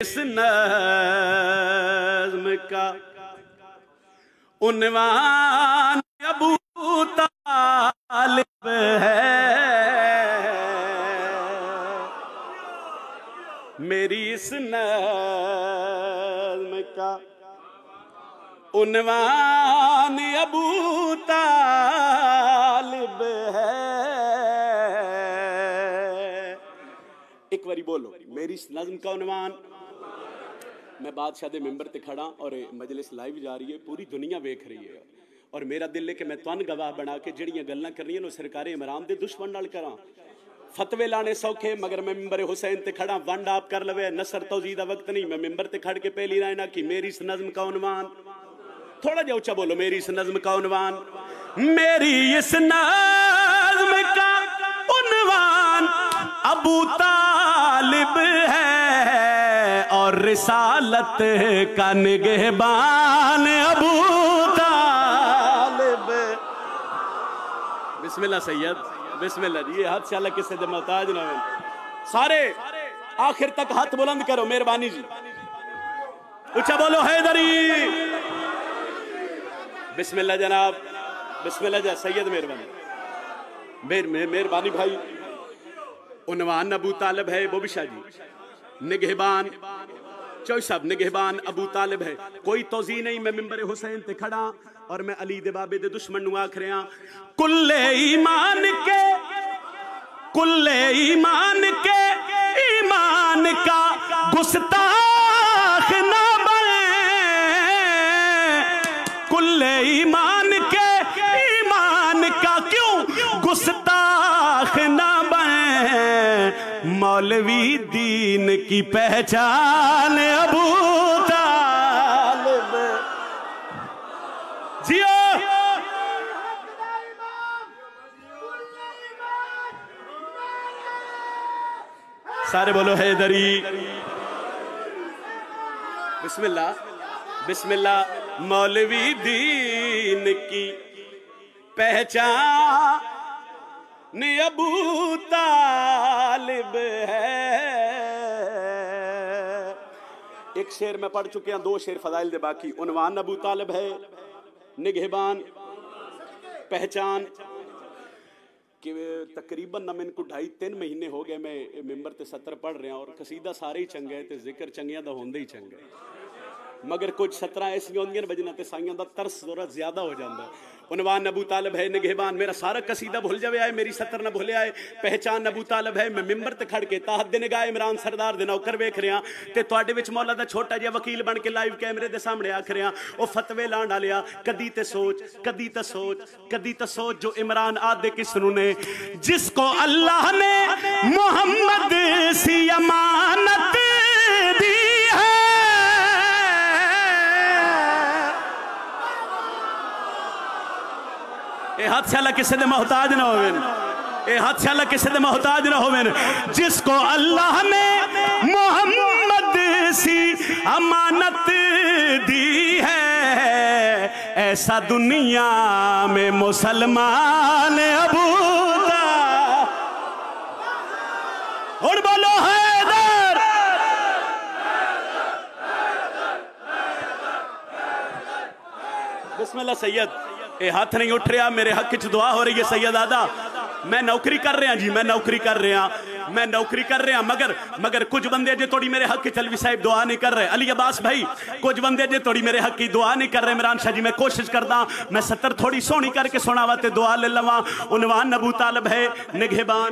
इस नज़्म का उन्वान अबू तालिब है। मेरी इस नज़्म का उन्वान अबू तालिब है। एक बारी बोलो, मेरी इस नज़्म का उन्वान। मैं बादशाह दे मिंबर ते खड़ा और मजलिस लाइव जा रही है, पूरी दुनिया वेख रही है और मेरा दिल है कि मैं तुहानू गवाह बना के जिहड़ियां गल्लां करनियां ने सरकार इमरान दे दुश्मन नाल करा। फतवे लाने सौखे, मगर मैं मिंबर हुसैन ते खड़ा, वंड आप कर लवे, नसर तौज़ी दा वक्त नहीं। मैं मिंबर ते खड़ के पहली लाइन आखी, मेरी इस नज़्म का उन्वान। थोड़ा जा ऊंचा बोलो, मेरी इस नज़्म का उन्वान। मेरी इस नज़्म का उन्वान अबू तालिब है और रिसालत का निगहबान अबू तालिब। बिस्मिल्लाह सैयद, बिस्मिल्लाह जी। ये हाथ से अलग किसी दे मोहताज ना हो। सारे आखिर तक हाथ बुलंद करो, मेहरबानी जी। ऊंचा बोलो हैदरी। बिस्मिल्लाह जनाब, बिस्मिल्लाह जा सैयद, मेहरबानी मेहरबानी भाई। उन्वान अबू तालिब है, बोबिशा जी। निगहबान चौई साहब, निगहबान अबू तालिब है। कोई तौज़ी नहीं। मैं मिंबर हुसैन ते खड़ा और मैं अली दे बाबे दे दुश्मन नू आख रहा, कुल्ले ईमान के, कुल्ले ईमान के ईमान का गुस्ताख ना बने, कुल्ले ईमान के ईमान का क्यों गुस्ताख ना बने। मौलवी दीन की पहचान अबू तालिब। जियो सारे बोलो हैदरी। बिस्मिल्लाह बिस्मिल्लाह। मौलवी दीन की पहचान अबू तालिब है। एक शेर में पढ़ चुके हैं, दो शेर फजाइल दे बाकी। उन्वान अबू तालिब है, निगहबान पहचान। कि तकरीबन ना मैंने को 2.5-3 महीने हो गए मैं मिंबर ते 70 पढ़ रहा और कसीदा सारे ही चंगे ते जिक्र चंगिया दा होंदे ही चंगे, मगर कुछ 17 ऐसी होंदियां वजना ते साइयां दा तरस थोड़ा ज्यादा हो जाता। उन्वान अबू तालिब है, निगहबान। मेरा सारा कसीदा भूल जावे आए, मेरी 70 ना भूले आए। पहचान अबू तालिब है। मैं मिंबर ते खड़ के ताहत दे निगाह इमरान सरदार दे नौकर वेख रहा ते तुहाडे विच मौला दा छोटा जिहा वकील बन के लाइव कैमरे दे सामने आख रहा, ओ फतवे लाण वालिया, कदी ते सोच, कदी ते सोच, कदी ते सोच जो इमरान आदे किसनू ने, जिसको अल्लाह ने मोहम्मद सी अमानत दी है। ए हाथ से अल्लाह किसी दे मोहताज ना होवेन, ए हाथ से अल्लाह किसी दे मोहताज ना होवेन। जिसको अल्लाह ने मोहम्मद सी अमानत दी है, ऐसा दुनिया में मुसलमान अबू तालिब। और बोलो हैदर। बिस्मिल्लाह सैयद। ये हाथ नहीं उठ रहा, मेरे हक च दुआ हो रही है सैयद आदा। मैं नौकरी कर रहा जी, मैं नौकरी कर रहा, मैं नौकरी कर रहा, मगर कुछ बंदे जे थोड़ी मेरे हक चलवी साहिब दुआ नहीं कर रहे। अली अब्बास भाई, कुछ बंदे जे थोड़ी मेरे हक की दुआ नहीं कर रहे। इमरान शाह जी, मैं कोशिश करदा मैं 70 थोड़ी सोहनी करके सुनावा ते दुआ ले लवा। उन्वान अबू तालिब है, निगहबान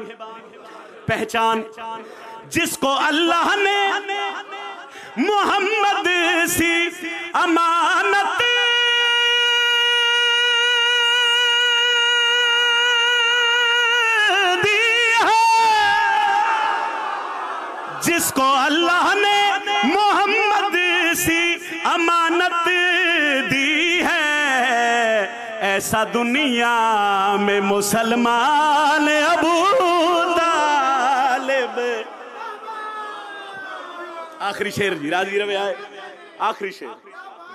पहचान। जिसको अल्लाह ने मोहम्मद सी अमानत जिसको अल्लाह ने मोहम्मद सी अमानत दी है, ऐसा दुनिया में मुसलमान अबू तालिब। आखिरी शेर जी, राजी रवे आए। आखिरी शेर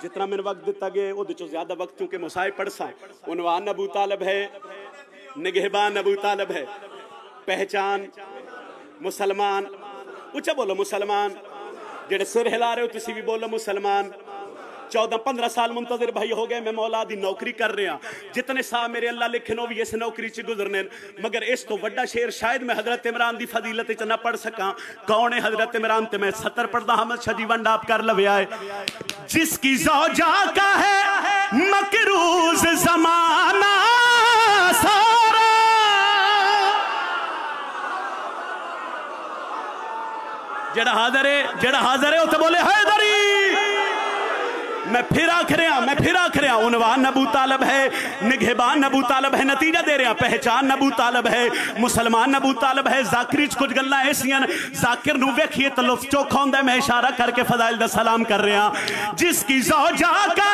जितना मैंने वक्त दिता गया वो ज्यादा वक्त क्योंकि मुसाहिब पढ़सा। उन्वान अबू तालिब है, निगहबान अबू तालिब है, पहचान मुसलमान। ऊंचा बोलो मुसलमान। जेड़े सिर हिला रहे हो तुसी भी बोलो मुसलमान। 14-15 साल मुंतजर भाई हो गए, मैं मौला दी नौकरी कर रहा। जितने साल मेरे अल्लाह लिखे नो भी इस नौकरी च गुजरने, मगर इस तो वड्डा शेर शायद मैं हजरत इमरान दी फजीलत च ना पढ़ सका। कौन है हजरत इमरान? ते मैं 70 पढ़दा हमद शाह जी वंड आप कर लव्या है। जिसकी ज़ौजा का है मकरूज ज़माना सारा, जेड़ा हाजिर है उसे बोले हैदरी। मैं फिर आख रहा उन्वान अबू तालब है, निगहबान अबू तालब है, नतीजा दे रहा पहचान अबू तालब है, मुसलमान अबू तालब है। जाकिर कुछ गल्लां ऐसियां जाकिर नूं वेखिए तो लुत्फ चौखा हुंदा। मैं इशारा करके फजाइल दा सलाम कर रहा। जिसकी ज़ौजा का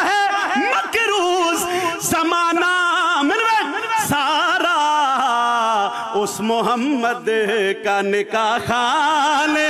है मकरूज ज़माना सारा, उस मोहम्मद का निकाह खाने